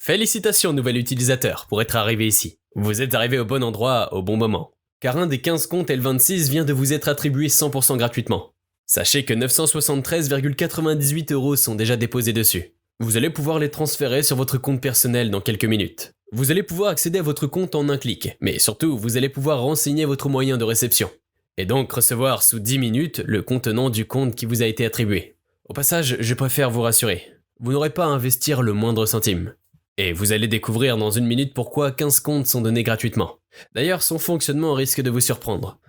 Félicitations nouvel utilisateur pour être arrivé ici. Vous êtes arrivé au bon endroit au bon moment. Car un des 15 comptes L26 vient de vous être attribué 100% gratuitement. Sachez que 973,98 € sont déjà déposés dessus. Vous allez pouvoir les transférer sur votre compte personnel dans quelques minutes. Vous allez pouvoir accéder à votre compte en un clic, mais surtout vous allez pouvoir renseigner votre moyen de réception. Et donc recevoir sous 10 minutes le contenant du compte qui vous a été attribué. Au passage, je préfère vous rassurer. Vous n'aurez pas à investir le moindre centime. Et vous allez découvrir dans une minute pourquoi 15 comptes sont donnés gratuitement. D'ailleurs, son fonctionnement risque de vous surprendre.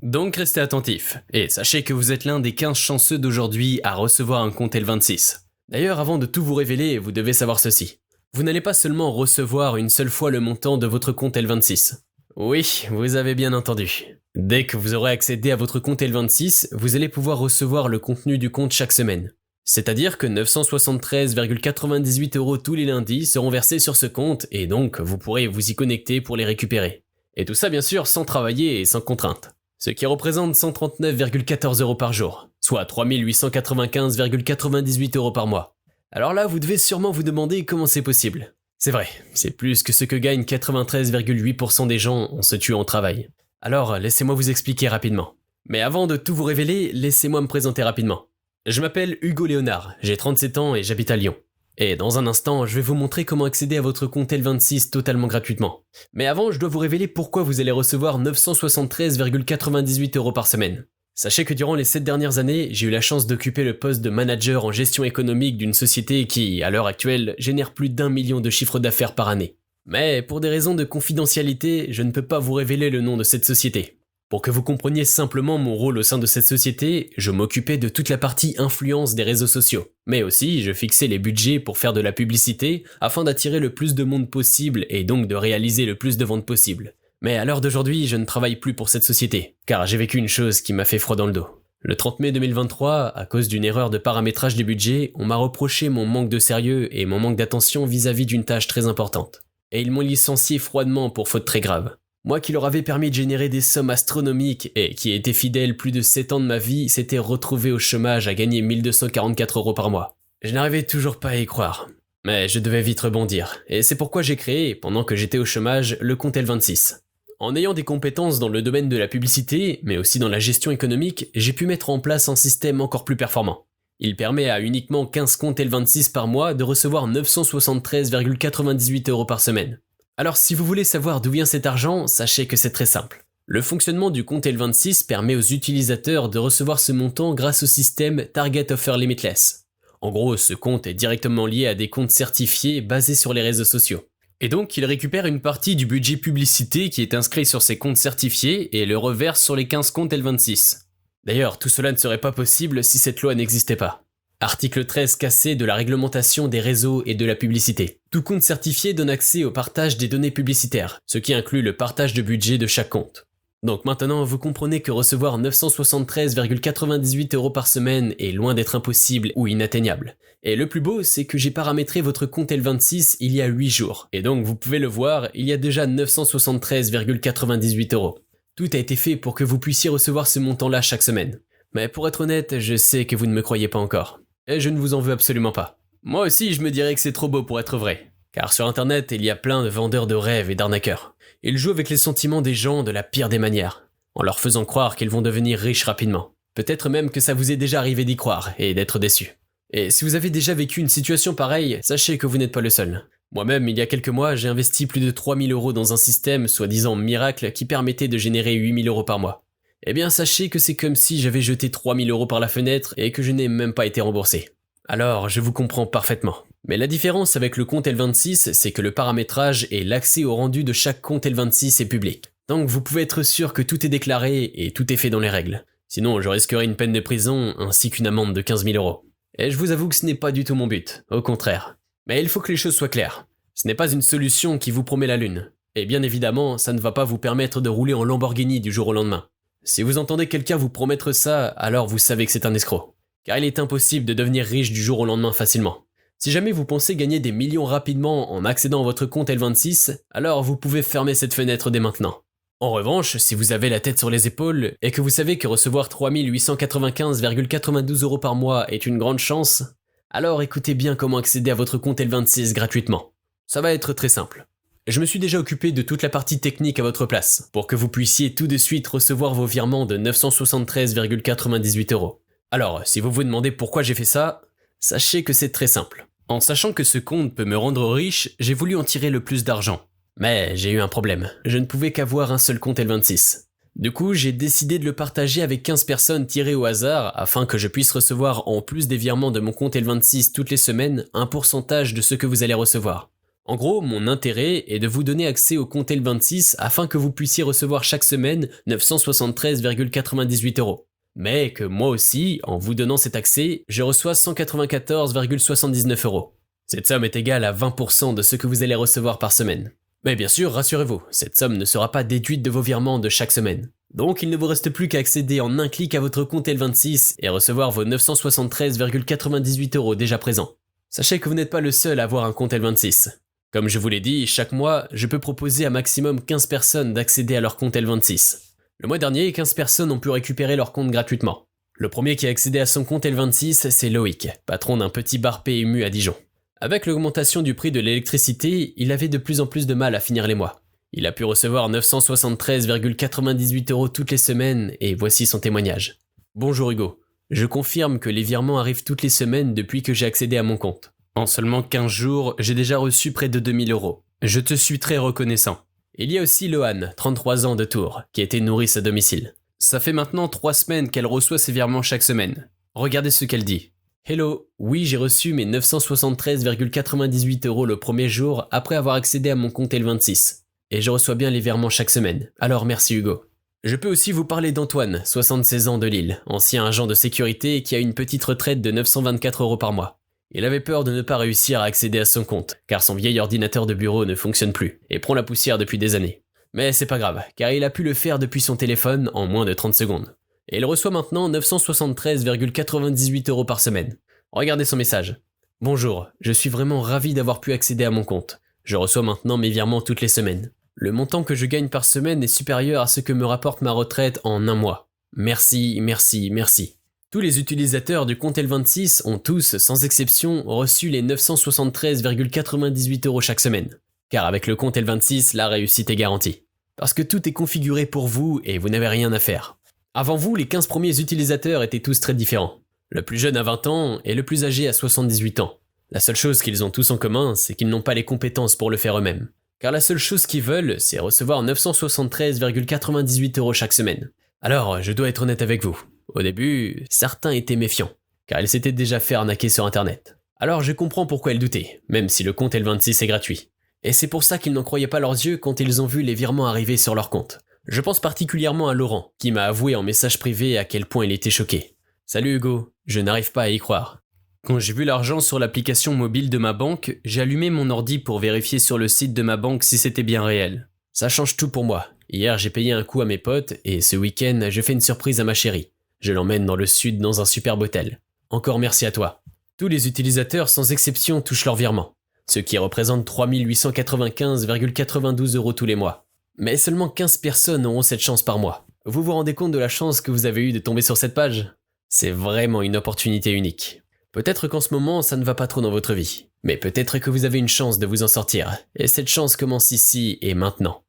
Donc restez attentifs, et sachez que vous êtes l'un des 15 chanceux d'aujourd'hui à recevoir un compte L26. D'ailleurs, avant de tout vous révéler, vous devez savoir ceci. Vous n'allez pas seulement recevoir une seule fois le montant de votre compte L26. Oui, vous avez bien entendu. Dès que vous aurez accédé à votre compte L26, vous allez pouvoir recevoir le contenu du compte chaque semaine. C'est-à-dire que 973,98 € tous les lundis seront versés sur ce compte et donc vous pourrez vous y connecter pour les récupérer. Et tout ça bien sûr sans travailler et sans contrainte. Ce qui représente 139,14 € par jour, soit 3895,98 € par mois. Alors là, vous devez sûrement vous demander comment c'est possible. C'est vrai, c'est plus que ce que gagnent 93,8% des gens en se tuant au travail. Alors, laissez-moi vous expliquer rapidement. Mais avant de tout vous révéler, laissez-moi me présenter rapidement. Je m'appelle Hugo Léonard, j'ai 37 ans et j'habite à Lyon. Et dans un instant, je vais vous montrer comment accéder à votre compte L26 totalement gratuitement. Mais avant, je dois vous révéler pourquoi vous allez recevoir 973,98 € par semaine. Sachez que durant les 7 dernières années, j'ai eu la chance d'occuper le poste de manager en gestion économique d'une société qui, à l'heure actuelle, génère plus d'1 million de chiffre d'affaires par année. Mais pour des raisons de confidentialité, je ne peux pas vous révéler le nom de cette société. Pour que vous compreniez simplement mon rôle au sein de cette société, je m'occupais de toute la partie influence des réseaux sociaux. Mais aussi, je fixais les budgets pour faire de la publicité afin d'attirer le plus de monde possible et donc de réaliser le plus de ventes possible. Mais à l'heure d'aujourd'hui, je ne travaille plus pour cette société, car j'ai vécu une chose qui m'a fait froid dans le dos. Le 30 mai 2023, à cause d'une erreur de paramétrage du budget, on m'a reproché mon manque de sérieux et mon manque d'attention vis-à-vis d'une tâche très importante. Et ils m'ont licencié froidement pour faute très grave. Moi qui leur avais permis de générer des sommes astronomiques et qui ai été fidèle plus de 7 ans de ma vie, s'était retrouvé au chômage à gagner 1244 € par mois. Je n'arrivais toujours pas à y croire. Mais je devais vite rebondir, et c'est pourquoi j'ai créé, pendant que j'étais au chômage, le compte L26. En ayant des compétences dans le domaine de la publicité, mais aussi dans la gestion économique, j'ai pu mettre en place un système encore plus performant. Il permet à uniquement 15 comptes L26 par mois de recevoir 973,98 € par semaine. Alors si vous voulez savoir d'où vient cet argent, sachez que c'est très simple. Le fonctionnement du compte L26 permet aux utilisateurs de recevoir ce montant grâce au système Target Offer Limitless. En gros, ce compte est directement lié à des comptes certifiés basés sur les réseaux sociaux. Et donc, il récupère une partie du budget publicité qui est inscrit sur ces comptes certifiés et le reverse sur les 15 comptes L26. D'ailleurs, tout cela ne serait pas possible si cette loi n'existait pas. Article 13 cassé de la réglementation des réseaux et de la publicité. Tout compte certifié donne accès au partage des données publicitaires, ce qui inclut le partage de budget de chaque compte. Donc maintenant, vous comprenez que recevoir 973,98 € par semaine est loin d'être impossible ou inatteignable. Et le plus beau, c'est que j'ai paramétré votre compte L26 il y a 8 jours. Et donc, vous pouvez le voir, il y a déjà 973,98 €. Tout a été fait pour que vous puissiez recevoir ce montant-là chaque semaine. Mais pour être honnête, je sais que vous ne me croyez pas encore. Et je ne vous en veux absolument pas. Moi aussi, je me dirais que c'est trop beau pour être vrai. Car sur internet, il y a plein de vendeurs de rêves et d'arnaqueurs. Ils jouent avec les sentiments des gens de la pire des manières, en leur faisant croire qu'ils vont devenir riches rapidement. Peut-être même que ça vous est déjà arrivé d'y croire et d'être déçu. Et si vous avez déjà vécu une situation pareille, sachez que vous n'êtes pas le seul. Moi-même, il y a quelques mois, j'ai investi plus de 3000 € dans un système soi-disant miracle qui permettait de générer 8000 € par mois. Eh bien, sachez que c'est comme si j'avais jeté 3000 € par la fenêtre et que je n'ai même pas été remboursé. Alors, je vous comprends parfaitement. Mais la différence avec le compte L26, c'est que le paramétrage et l'accès au rendu de chaque compte L26 est public. Donc vous pouvez être sûr que tout est déclaré et tout est fait dans les règles. Sinon, je risquerais une peine de prison ainsi qu'une amende de 15 000 €. Et je vous avoue que ce n'est pas du tout mon but, au contraire. Mais il faut que les choses soient claires. Ce n'est pas une solution qui vous promet la lune. Et bien évidemment, ça ne va pas vous permettre de rouler en Lamborghini du jour au lendemain. Si vous entendez quelqu'un vous promettre ça, alors vous savez que c'est un escroc. Car il est impossible de devenir riche du jour au lendemain facilement. Si jamais vous pensez gagner des millions rapidement en accédant à votre compte L26, alors vous pouvez fermer cette fenêtre dès maintenant. En revanche, si vous avez la tête sur les épaules et que vous savez que recevoir 3895,92 € par mois est une grande chance, alors écoutez bien comment accéder à votre compte L26 gratuitement. Ça va être très simple. Je me suis déjà occupé de toute la partie technique à votre place, pour que vous puissiez tout de suite recevoir vos virements de 973,98 euros. Alors, si vous vous demandez pourquoi j'ai fait ça, sachez que c'est très simple. En sachant que ce compte peut me rendre riche, j'ai voulu en tirer le plus d'argent. Mais j'ai eu un problème, je ne pouvais qu'avoir un seul compte L26. Du coup, j'ai décidé de le partager avec 15 personnes tirées au hasard afin que je puisse recevoir en plus des virements de mon compte L26 toutes les semaines un pourcentage de ce que vous allez recevoir. En gros, mon intérêt est de vous donner accès au compte L26 afin que vous puissiez recevoir chaque semaine 973,98 euros. Mais que moi aussi, en vous donnant cet accès, je reçois 194,79 euros. Cette somme est égale à 20% de ce que vous allez recevoir par semaine. Mais bien sûr, rassurez-vous, cette somme ne sera pas déduite de vos virements de chaque semaine. Donc il ne vous reste plus qu'à accéder en un clic à votre compte L26 et recevoir vos 973,98 euros déjà présents. Sachez que vous n'êtes pas le seul à avoir un compte L26. Comme je vous l'ai dit, chaque mois, je peux proposer à maximum 15 personnes d'accéder à leur compte L26. Le mois dernier, 15 personnes ont pu récupérer leur compte gratuitement. Le premier qui a accédé à son compte L26, c'est Loïc, patron d'un petit bar PMU à Dijon. Avec l'augmentation du prix de l'électricité, il avait de plus en plus de mal à finir les mois. Il a pu recevoir 973,98 euros toutes les semaines et voici son témoignage. Bonjour Hugo, je confirme que les virements arrivent toutes les semaines depuis que j'ai accédé à mon compte. En seulement 15 jours, j'ai déjà reçu près de 2000 euros. Je te suis très reconnaissant. Il y a aussi Lohan, 33 ans de Tours, qui a été nourrice à domicile. Ça fait maintenant 3 semaines qu'elle reçoit ses virements chaque semaine. Regardez ce qu'elle dit. Hello, oui j'ai reçu mes 973,98 euros le premier jour après avoir accédé à mon compte L26. Et je reçois bien les virements chaque semaine. Alors merci Hugo. Je peux aussi vous parler d'Antoine, 76 ans de Lille, ancien agent de sécurité qui a une petite retraite de 924 euros par mois. Il avait peur de ne pas réussir à accéder à son compte, car son vieil ordinateur de bureau ne fonctionne plus, et prend la poussière depuis des années. Mais c'est pas grave, car il a pu le faire depuis son téléphone en moins de 30 secondes. Et il reçoit maintenant 973,98 euros par semaine. Regardez son message. Bonjour, je suis vraiment ravi d'avoir pu accéder à mon compte. Je reçois maintenant mes virements toutes les semaines. Le montant que je gagne par semaine est supérieur à ce que me rapporte ma retraite en un mois. Merci, merci, merci. Tous les utilisateurs du compte L26 ont tous, sans exception, reçu les 973,98 euros chaque semaine. Car avec le compte L26, la réussite est garantie. Parce que tout est configuré pour vous et vous n'avez rien à faire. Avant vous, les 15 premiers utilisateurs étaient tous très différents. Le plus jeune a 20 ans et le plus âgé a 78 ans. La seule chose qu'ils ont tous en commun, c'est qu'ils n'ont pas les compétences pour le faire eux-mêmes. Car la seule chose qu'ils veulent, c'est recevoir 973,98 euros chaque semaine. Alors, je dois être honnête avec vous. Au début, certains étaient méfiants, car ils s'étaient déjà fait arnaquer sur internet. Alors je comprends pourquoi ils doutaient, même si le compte L26 est gratuit. Et c'est pour ça qu'ils n'en croyaient pas leurs yeux quand ils ont vu les virements arriver sur leur compte. Je pense particulièrement à Laurent, qui m'a avoué en message privé à quel point il était choqué. Salut Hugo, je n'arrive pas à y croire. Quand j'ai vu l'argent sur l'application mobile de ma banque, j'ai allumé mon ordi pour vérifier sur le site de ma banque si c'était bien réel. Ça change tout pour moi. Hier j'ai payé un coup à mes potes et ce week-end je fais une surprise à ma chérie. Je l'emmène dans le sud dans un superbe hôtel. Encore merci à toi. Tous les utilisateurs sans exception touchent leur virement, ce qui représente 3895,92 euros tous les mois. Mais seulement 15 personnes auront cette chance par mois. Vous vous rendez compte de la chance que vous avez eue de tomber sur cette page ? C'est vraiment une opportunité unique. Peut-être qu'en ce moment ça ne va pas trop dans votre vie, mais peut-être que vous avez une chance de vous en sortir, et cette chance commence ici et maintenant.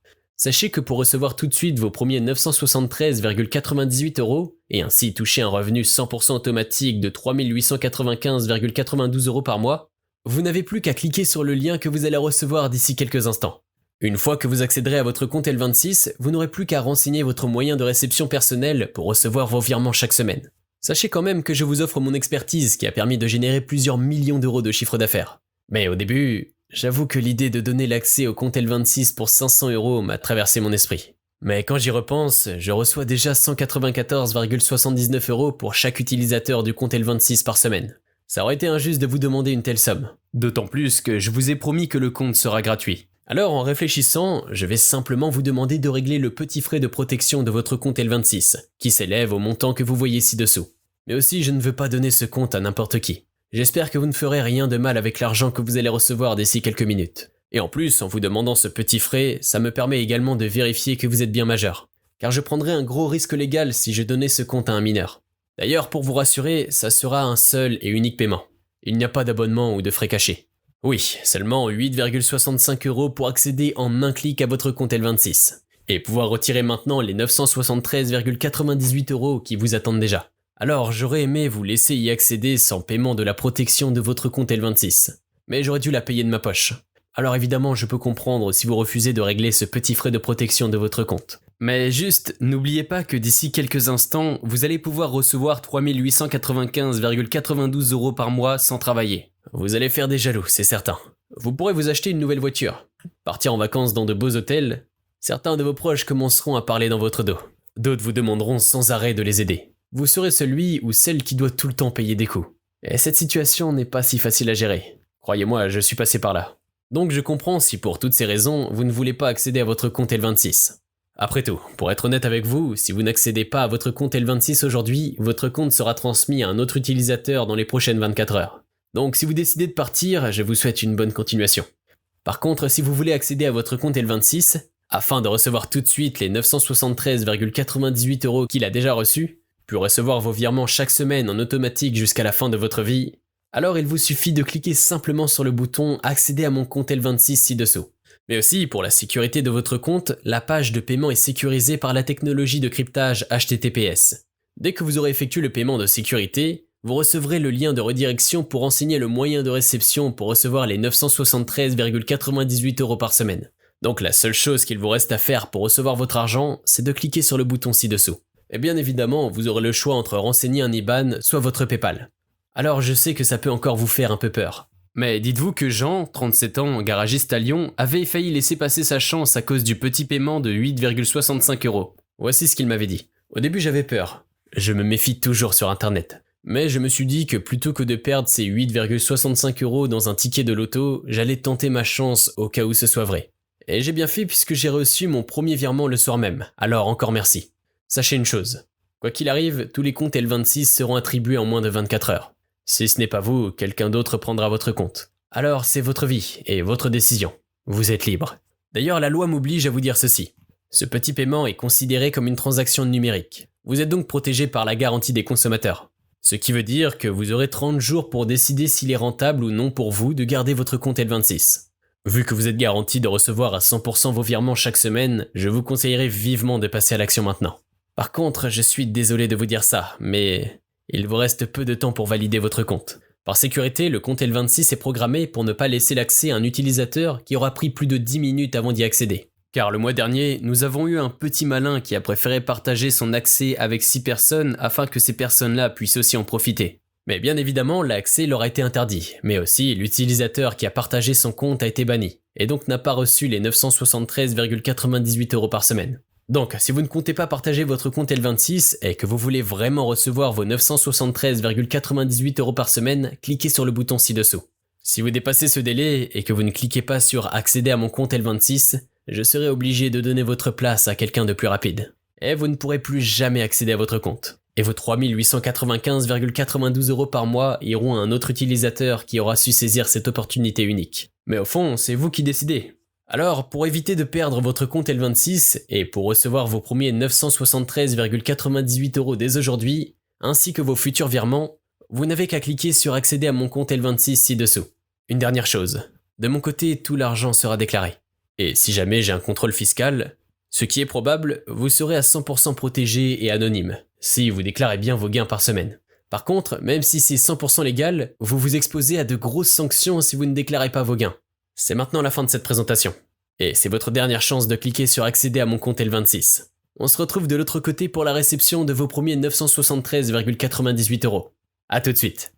Sachez que pour recevoir tout de suite vos premiers 973,98 euros, et ainsi toucher un revenu 100% automatique de 3895,92 euros par mois, vous n'avez plus qu'à cliquer sur le lien que vous allez recevoir d'ici quelques instants. Une fois que vous accéderez à votre compte L26, vous n'aurez plus qu'à renseigner votre moyen de réception personnel pour recevoir vos virements chaque semaine. Sachez quand même que je vous offre mon expertise qui a permis de générer plusieurs millions d'euros de chiffre d'affaires. Mais au début, j'avoue que l'idée de donner l'accès au compte L26 pour 500 euros m'a traversé mon esprit. Mais quand j'y repense, je reçois déjà 194,79 euros pour chaque utilisateur du compte L26 par semaine. Ça aurait été injuste de vous demander une telle somme. D'autant plus que je vous ai promis que le compte sera gratuit. Alors en réfléchissant, je vais simplement vous demander de régler le petit frais de protection de votre compte L26, qui s'élève au montant que vous voyez ci-dessous. Mais aussi je ne veux pas donner ce compte à n'importe qui. J'espère que vous ne ferez rien de mal avec l'argent que vous allez recevoir d'ici quelques minutes. Et en plus, en vous demandant ce petit frais, ça me permet également de vérifier que vous êtes bien majeur. Car je prendrais un gros risque légal si je donnais ce compte à un mineur. D'ailleurs, pour vous rassurer, ça sera un seul et unique paiement. Il n'y a pas d'abonnement ou de frais cachés. Oui, seulement 8,65 € pour accéder en un clic à votre compte L26. Et pouvoir retirer maintenant les 973,98 € qui vous attendent déjà. Alors j'aurais aimé vous laisser y accéder sans paiement de la protection de votre compte L26. Mais j'aurais dû la payer de ma poche. Alors évidemment je peux comprendre si vous refusez de régler ce petit frais de protection de votre compte. Mais juste, n'oubliez pas que d'ici quelques instants, vous allez pouvoir recevoir 3895,92 € par mois sans travailler. Vous allez faire des jaloux, c'est certain. Vous pourrez vous acheter une nouvelle voiture, partir en vacances dans de beaux hôtels. Certains de vos proches commenceront à parler dans votre dos. D'autres vous demanderont sans arrêt de les aider. Vous serez celui ou celle qui doit tout le temps payer des coûts. Et cette situation n'est pas si facile à gérer. Croyez-moi, je suis passé par là. Donc je comprends si pour toutes ces raisons, vous ne voulez pas accéder à votre compte L26. Après tout, pour être honnête avec vous, si vous n'accédez pas à votre compte L26 aujourd'hui, votre compte sera transmis à un autre utilisateur dans les prochaines 24 heures. Donc si vous décidez de partir, je vous souhaite une bonne continuation. Par contre, si vous voulez accéder à votre compte L26, afin de recevoir tout de suite les 973,98 € qu'il a déjà reçus, puis recevoir vos virements chaque semaine en automatique jusqu'à la fin de votre vie, alors il vous suffit de cliquer simplement sur le bouton « Accéder à mon compte L26 » ci-dessous. Mais aussi, pour la sécurité de votre compte, la page de paiement est sécurisée par la technologie de cryptage HTTPS. Dès que vous aurez effectué le paiement de sécurité, vous recevrez le lien de redirection pour renseigner le moyen de réception pour recevoir les 973,98 € par semaine. Donc la seule chose qu'il vous reste à faire pour recevoir votre argent, c'est de cliquer sur le bouton ci-dessous. Et bien évidemment, vous aurez le choix entre renseigner un IBAN, soit votre PayPal. Alors je sais que ça peut encore vous faire un peu peur. Mais dites-vous que Jean, 37 ans, garagiste à Lyon, avait failli laisser passer sa chance à cause du petit paiement de 8,65 €. Voici ce qu'il m'avait dit. Au début j'avais peur. Je me méfie toujours sur internet. Mais je me suis dit que plutôt que de perdre ces 8,65 € dans un ticket de loto, j'allais tenter ma chance au cas où ce soit vrai. Et j'ai bien fait puisque j'ai reçu mon premier virement le soir même, alors encore merci. Sachez une chose, quoi qu'il arrive, tous les comptes L26 seront attribués en moins de 24 heures. Si ce n'est pas vous, quelqu'un d'autre prendra votre compte. Alors c'est votre vie et votre décision. Vous êtes libre. D'ailleurs la loi m'oblige à vous dire ceci. Ce petit paiement est considéré comme une transaction numérique. Vous êtes donc protégé par la garantie des consommateurs. Ce qui veut dire que vous aurez 30 jours pour décider s'il est rentable ou non pour vous de garder votre compte L26. Vu que vous êtes garanti de recevoir à 100% vos virements chaque semaine, je vous conseillerais vivement de passer à l'action maintenant. Par contre, je suis désolé de vous dire ça, mais il vous reste peu de temps pour valider votre compte. Par sécurité, le compte L26 est programmé pour ne pas laisser l'accès à un utilisateur qui aura pris plus de 10 minutes avant d'y accéder. Car le mois dernier, nous avons eu un petit malin qui a préféré partager son accès avec 6 personnes afin que ces personnes-là puissent aussi en profiter. Mais bien évidemment, l'accès leur a été interdit, mais aussi l'utilisateur qui a partagé son compte a été banni, et donc n'a pas reçu les 973,98 € par semaine. Donc, si vous ne comptez pas partager votre compte L26 et que vous voulez vraiment recevoir vos 973,98 € par semaine, cliquez sur le bouton ci-dessous. Si vous dépassez ce délai et que vous ne cliquez pas sur « Accéder à mon compte L26 », je serai obligé de donner votre place à quelqu'un de plus rapide. Et vous ne pourrez plus jamais accéder à votre compte. Et vos 3895,92 € par mois iront à un autre utilisateur qui aura su saisir cette opportunité unique. Mais au fond, c'est vous qui décidez. Alors, pour éviter de perdre votre compte L26 et pour recevoir vos premiers 973,98 € dès aujourd'hui, ainsi que vos futurs virements, vous n'avez qu'à cliquer sur accéder à mon compte L26 ci-dessous. Une dernière chose, de mon côté, tout l'argent sera déclaré. Et si jamais j'ai un contrôle fiscal, ce qui est probable, vous serez à 100% protégé et anonyme, si vous déclarez bien vos gains par semaine. Par contre, même si c'est 100% légal, vous vous exposez à de grosses sanctions si vous ne déclarez pas vos gains. C'est maintenant la fin de cette présentation. Et c'est votre dernière chance de cliquer sur accéder à mon compte L26. On se retrouve de l'autre côté pour la réception de vos premiers 973,98 €. A tout de suite.